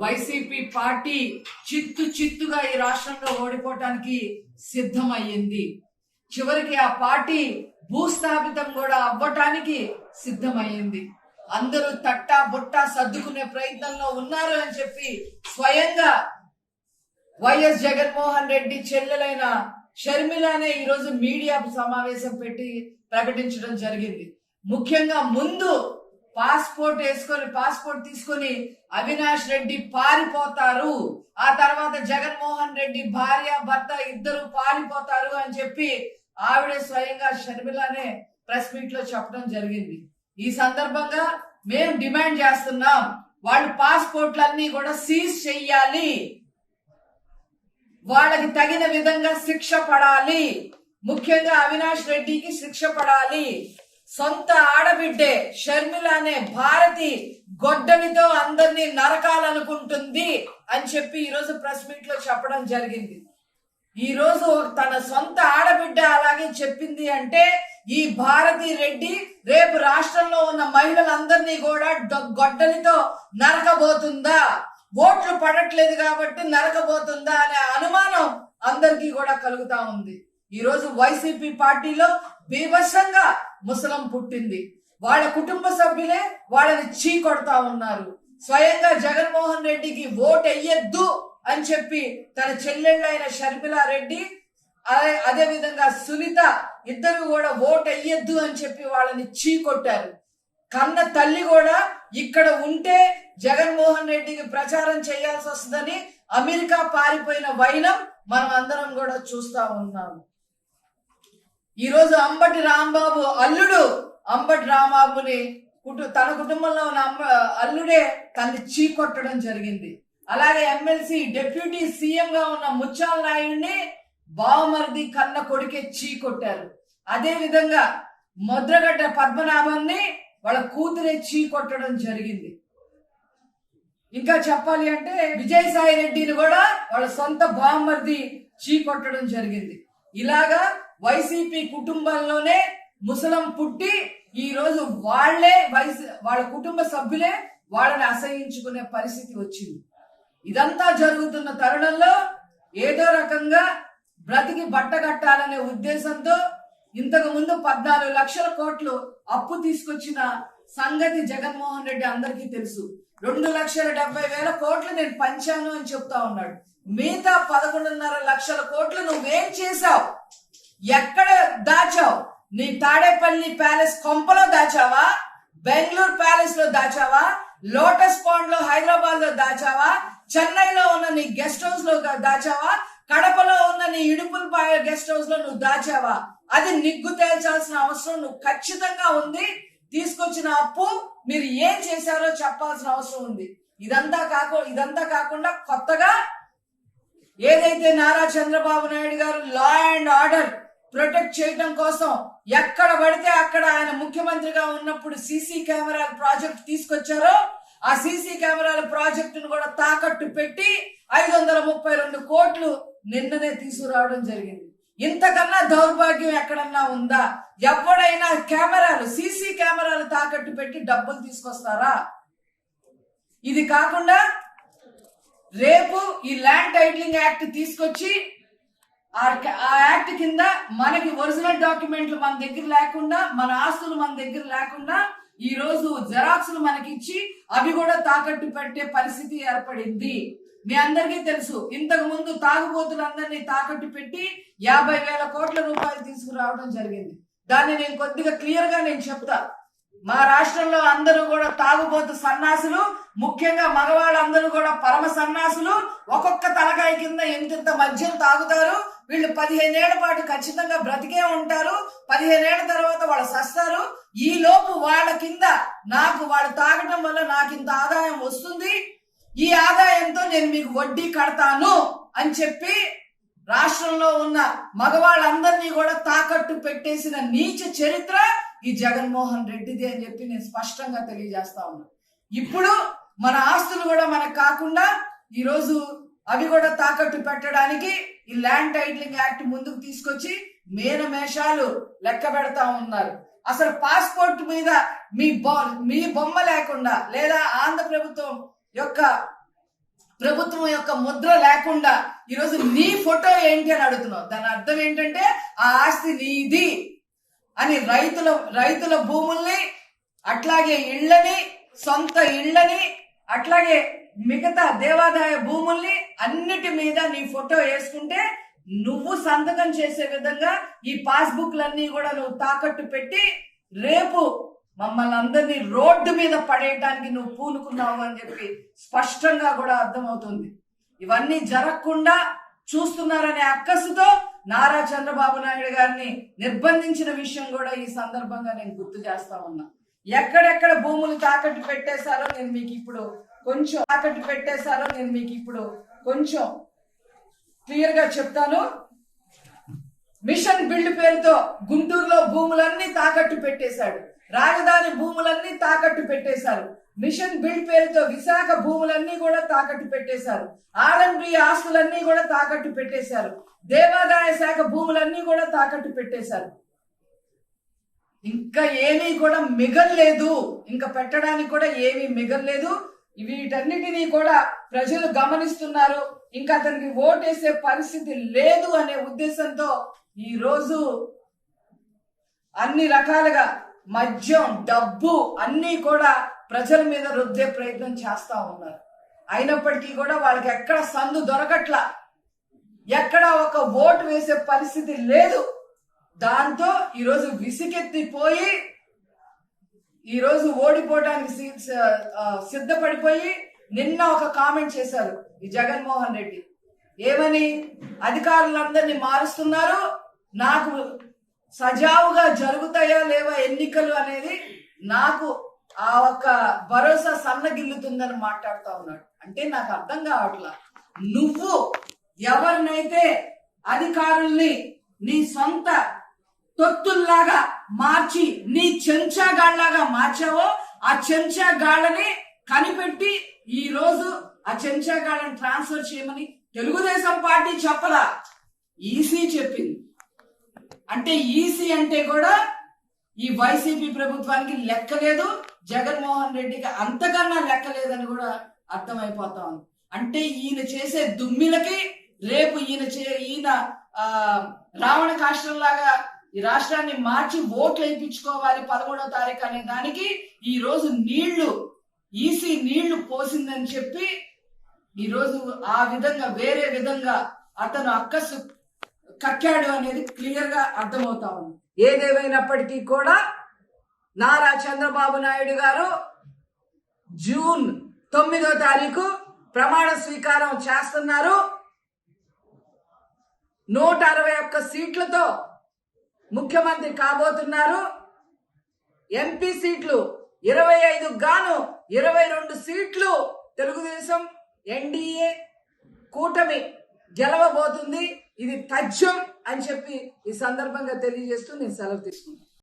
YCP party చిత్తుగా ఈ రాష్ట్రంలో ఓడిపోవటానికి సిద్ధమయ్యింది. చివరికి ఆ పార్టీ భూస్థాపితం కూడా అవ్వటానికి సిద్ధమయ్యింది. అందరూ తట్టా బొట్టా సర్దుకునే ప్రయత్నంలో ఉన్నారు అని చెప్పి స్వయంగా వైఎస్ జగన్మోహన్ రెడ్డి చెల్లెలైన షర్మిలానే ఈరోజు మీడియా సమావేశం పెట్టి ప్రకటించడం జరిగింది. ముఖ్యంగా ముందు పాస్పోర్ట్ తీసుకొని అవినాష్ రెడ్డి పారిపోతారు, ఆ తర్వాత జగన్మోహన్ రెడ్డి భార్య భర్త ఇద్దరు పారిపోతారు అని చెప్పి ఆవిడ స్వయంగా షర్మిలానే ప్రెస్ మీట్ లో చెప్పడం జరిగింది. ఈ సందర్భంగా మేము డిమాండ్ చేస్తున్నాం, వాళ్ళు పాస్పోర్ట్లన్నీ కూడా సీజ్ చెయ్యాలి, వాళ్ళకి తగిన విధంగా శిక్ష పడాలి, ముఖ్యంగా అవినాష్ రెడ్డికి శిక్ష పడాలి. సొంత ఆడబిడ్డే షర్మిలానే భారతి గొడ్డలితో అందరినీ నరకాలనుకుంటుంది అని చెప్పి ఈరోజు ప్రెస్ మీట్ లో చెప్పడం జరిగింది. ఈ రోజు తన సొంత ఆడబిడ్డ అలాగే చెప్పింది అంటే ఈ భారతి రెడ్డి రేపు రాష్ట్రంలో ఉన్న మహిళలందరినీ కూడా గొడ్డలితో నరకబోతుందా, ఓట్లు పడట్లేదు కాబట్టి నరకబోతుందా అనే అనుమానం అందరికీ కూడా కలుగుతా ఉంది. ఈ రోజు వైసీపీ పార్టీలో బీభత్సంగా ముసలం పుట్టింది. వాళ్ళ కుటుంబ సభ్యులే వాళ్ళని చీకొడతా ఉన్నారు. స్వయంగా జగన్మోహన్ రెడ్డికి ఓటు వెయ్యొద్దు అని చెప్పి తన చెల్లెళ్ళైన షర్మిలా రెడ్డి అదే విధంగా సునీత ఇద్దరు కూడా ఓటు వెయ్యొద్దు అని చెప్పి వాళ్ళని చీకొట్టారు. కన్న తల్లి కూడా ఇక్కడ ఉంటే జగన్మోహన్ రెడ్డికి ప్రచారం చేయాల్సి వస్తుందని అమెరికా పారిపోయిన వైనం మనం అందరం కూడా చూస్తా ఉన్నాము. ఈ రోజు అంబటి రాంబాబు అల్లుడు అంబటి రాంబాబుని తన కుటుంబంలో ఉన్న అల్లుడే తనని చీకొట్టడం జరిగింది. అలాగే ఎమ్మెల్సీ డిప్యూటీ సీఎం గా ఉన్న ముత్యాల నాయుడిని బావమరిది కన్న కొడుకే చీకొట్టారు. అదే విధంగా ముద్రగడ్డ పద్మనాభాన్ని వాళ్ళ కూతురే చీకొట్టడం జరిగింది. ఇంకా చెప్పాలి అంటే విజయసాయి రెడ్డిని కూడా వాళ్ళ సొంత బావమరిది చీకొట్టడం జరిగింది. ఇలాగా వైసీపీ కుటుంబంలోనే ముసలం పుట్టి ఈ రోజు వాళ్ళ కుటుంబ సభ్యులే వాళ్ళని అసహించుకునే పరిస్థితి వచ్చింది. ఇదంతా జరుగుతున్న తరుణంలో ఏదో రకంగా బ్రతికి బట్టగట్టాలనే ఉద్దేశంతో ఇంతకు ముందు 14 లక్షల కోట్లు అప్పు తీసుకొచ్చిన సంగతి జగన్మోహన్ రెడ్డి అందరికీ తెలుసు. 2,70,000 కోట్లు నేను పంచాను అని చెప్తా ఉన్నాడు. మిగతా 11.5 లక్షల కోట్లు నువ్వేం చేశావు, ఎక్కడ దాచావు? నీ తాడేపల్లి ప్యాలెస్ కొంపలో దాచావా, బెంగళూరు ప్యాలెస్ లో దాచావా, లోటస్ పాండ్ లో హైదరాబాద్ లో దాచావా, చెన్నైలో ఉన్న నీ గెస్ట్ హౌస్ లో దాచావా, కడపలో ఉన్న నీ ఇడుపులపాయ గెస్ట్ హౌస్ లో నువ్వు దాచావా? అది నిగ్గు తేల్చాల్సిన అవసరం నువ్వు ఖచ్చితంగా ఉంది. తీసుకొచ్చిన అప్పు మీరు ఏం చేశారో చెప్పాల్సిన అవసరం ఉంది. ఇదంతా కాకుండా కొత్తగా ఏదైతే నారా చంద్రబాబు నాయుడు గారు లా అండ్ ఆర్డర్ ప్రొటెక్ట్ చేయడం కోసం ఎక్కడ పడితే అక్కడ ఆయన ముఖ్యమంత్రిగా ఉన్నప్పుడు సీసీ కెమెరాల ప్రాజెక్ట్ తీసుకొచ్చారో ఆ సీసీ కెమెరాల ప్రాజెక్టును కూడా తాకట్టు పెట్టి 532 కోట్లు నిన్ననే తీసుకురావడం జరిగింది. ఇంతకన్నా దౌర్భాగ్యం ఎక్కడన్నా ఉందా? ఎవడైనా సీసీ కెమెరాలు తాకట్టు పెట్టి డబ్బులు తీసుకొస్తారా? ఇది కాకుండా రేపు ఈ ల్యాండ్ టైటిలింగ్ యాక్ట్ తీసుకొచ్చి ఆ యాక్ట్ కింద మనకి ఒరిజినల్ డాక్యుమెంట్లు మన దగ్గర లేకుండా, మన ఆస్తులు మన దగ్గర లేకుండా ఈ రోజు జెరాక్స్లు మనకిచ్చి అవి కూడా తాకట్టు పెట్టే పరిస్థితి ఏర్పడింది. మీ అందరికీ తెలుసు, ఇంతకు ముందు తాగుబోతులందరినీ తాకట్టు పెట్టి 50,000 కోట్ల రూపాయలు తీసుకురావడం జరిగింది. దాన్ని నేను కొద్దిగా క్లియర్ గా చెప్తా. మా రాష్ట్రంలో అందరూ కూడా తాగుబోతు సన్నాసులు, ముఖ్యంగా మగవాళ్ళందరూ కూడా పరమ సన్నాసులు. ఒక్కొక్క తలకాయ కింద ఇంత మద్యం తాగుతారు. వీళ్ళు 15 ఏళ్ల పాటు ఖచ్చితంగా బ్రతికే ఉంటారు. 15 ఏళ్ల తర్వాత వాళ్ళు సస్తారు. ఈ లోపు వాళ్ళ కింద వాళ్ళు తాగడం వల్ల నాకు ఇంత ఆదాయం వస్తుంది, ఈ ఆదాయంతో నేను మీకు వడ్డీ కడతాను అని చెప్పి రాష్ట్రంలో ఉన్న మగవాళ్ళందరినీ కూడా తాకట్టు పెట్టేసిన నీచ చరిత్ర ఈ జగన్మోహన్ రెడ్డిది అని చెప్పి నేను స్పష్టంగా తెలియజేస్తా ఉన్నా. ఇప్పుడు మన ఆస్తులు కూడా మనకు కాకుండా ఈరోజు అవి కూడా తాకట్టు పెట్టడానికి ఈ ల్యాండ్ టైటిలింగ్ యాక్ట్ ముందుకు తీసుకొచ్చి మేనమేషాలు లెక్క పెడతా ఉన్నారు. అసలు పాస్పోర్ట్ మీద మీ బొమ్మ లేకుండా లేదా ఆంధ్ర ప్రభుత్వం యొక్క ప్రభుత్వం యొక్క ముద్ర లేకుండా ఈరోజు నీ ఫోటో ఏంటి అని అడుగుతున్నావు. దాని అర్థం ఏంటంటే ఆ ఆస్తి నీది అని రైతుల భూముల్ని, అట్లాగే ఇళ్ళని, సొంత ఇళ్ళని, అట్లాగే మిగతా దేవాదాయ భూముల్ని అన్నిటి మీద నీ ఫోటో వేసుకుంటే నువ్వు సంతకం చేసే విధంగా ఈ పాస్బుక్లన్నీ కూడా నువ్వు తాకట్టు పెట్టి రేపు మమ్మల్ని అందరినీ రోడ్డు మీద పడేయడానికి నువ్వు పూనుకున్నావు అని చెప్పి స్పష్టంగా కూడా అర్థమవుతుంది. ఇవన్నీ జరగకుండా చూస్తున్నారనే అక్కసుతో నారా చంద్రబాబు నాయుడు గారిని నిర్బంధించిన విషయం కూడా ఈ సందర్భంగా నేను గుర్తు చేస్తా ఉన్నా. ఎక్కడెక్కడ భూములు తాకట్టు పెట్టేశారో నేను మీకు ఇప్పుడు కొంచెం క్లియర్ గా చెప్తాను. మిషన్ బిల్డ్ పేరుతో గుంటూరులో భూములన్నీ తాకట్టు పెట్టేశాడు. రాజధాని భూములన్నీ తాకట్టు పెట్టేశారు. మిషన్ బిల్డ్ పేరుతో విశాఖ భూములన్నీ కూడా తాకట్టు పెట్టేశారు. ఆర్ఎండ్బి ఆస్తులన్నీ కూడా తాకట్టు పెట్టేశారు. దేవాదాయ శాఖ భూములన్నీ కూడా తాకట్టు పెట్టేశారు. ఇంకా ఏమీ కూడా మిగల్లేదు, ఇంకా పెట్టడానికి కూడా ఏమీ మిగల్లేదు. వీటన్నిటినీ కూడా ప్రజలు గమనిస్తున్నారు. ఇంకా అతనికి ఓటేసే పరిస్థితి లేదు అనే ఉద్దేశంతో ఈ రోజు అన్ని రకాలుగా మద్యం, డబ్బు అన్నీ కూడా ప్రజల మీద రుద్దే ప్రయత్నం చేస్తా ఉన్నారు. అయినప్పటికీ కూడా వాళ్ళకి ఎక్కడ సందు దొరకట్లా, ఎక్కడ ఒక ఓటు వేసే పరిస్థితి లేదు. దాంతో ఈరోజు విసికెత్తిపోయి ఈరోజు ఓడిపోవడానికి సిద్ధపడిపోయి నిన్న ఒక కామెంట్ చేశారు ఈ జగన్మోహన్ రెడ్డి. ఏమని? అధికారులందరినీ మారుస్తున్నారు, నాకు సజావుగా జరుగుతాయా లేవా ఎన్నికలు అనేది నాకు ఆ ఒక్క భరోసా సన్నగిల్లుతుందని మాట్లాడుతూ ఉన్నాడు. అంటే నాకు అర్థం కావట్లా. నువ్వు ఎవరినైతే అధికారుల్ని నీ సొంత తొత్తుల్లాగా మార్చి నీ చెంచాగాళ్లాగా మార్చావో ఆ చెంచాగాళ్ళని కనిపెట్టి ఈ రోజు ఆ చెంచాగాళ్ళని ట్రాన్స్ఫర్ చేయమని తెలుగుదేశం పార్టీ చెప్పలా, ఈసీ చెప్పింది. అంటే ఈసీ అంటే కూడా ఈ వైసీపీ ప్రభుత్వానికి లెక్కలేదు, జగన్మోహన్ రెడ్డికి అంతకన్నా లెక్కలేదని కూడా అర్థమైపోతా ఉంది. అంటే ఈయన చేసే దుమ్మిలకి రేపు ఈయన రావణ కాష్టంలాగా ఈ రాష్ట్రాన్ని మార్చి ఓట్లు వేయించుకోవాలి 13వ తారీఖు అనే దానికి ఈ రోజు ఈసీ నీళ్లు పోసిందని చెప్పి ఈ రోజు ఆ విధంగా వేరే విధంగా అతను అక్కసు కక్కాడు అనేది క్లియర్ గా అర్థమవుతా ఉంది. ఏదేమైనప్పటికీ కూడా నారా చంద్రబాబు నాయుడు గారు జూన్ 9వ తారీఖు ప్రమాణ స్వీకారం చేస్తున్నారు. 161 సీట్లతో ముఖ్యమంత్రి కాబోతున్నారు. ఎంపీ సీట్లు 25 గాను 22 సీట్లు తెలుగుదేశం ఎన్డీఏ కూటమి గెలవబోతుంది. ఇది తథ్యం అని చెప్పి ఈ సందర్భంగా తెలియజేస్తూ నేను సెలవు తీసుకుంటాను.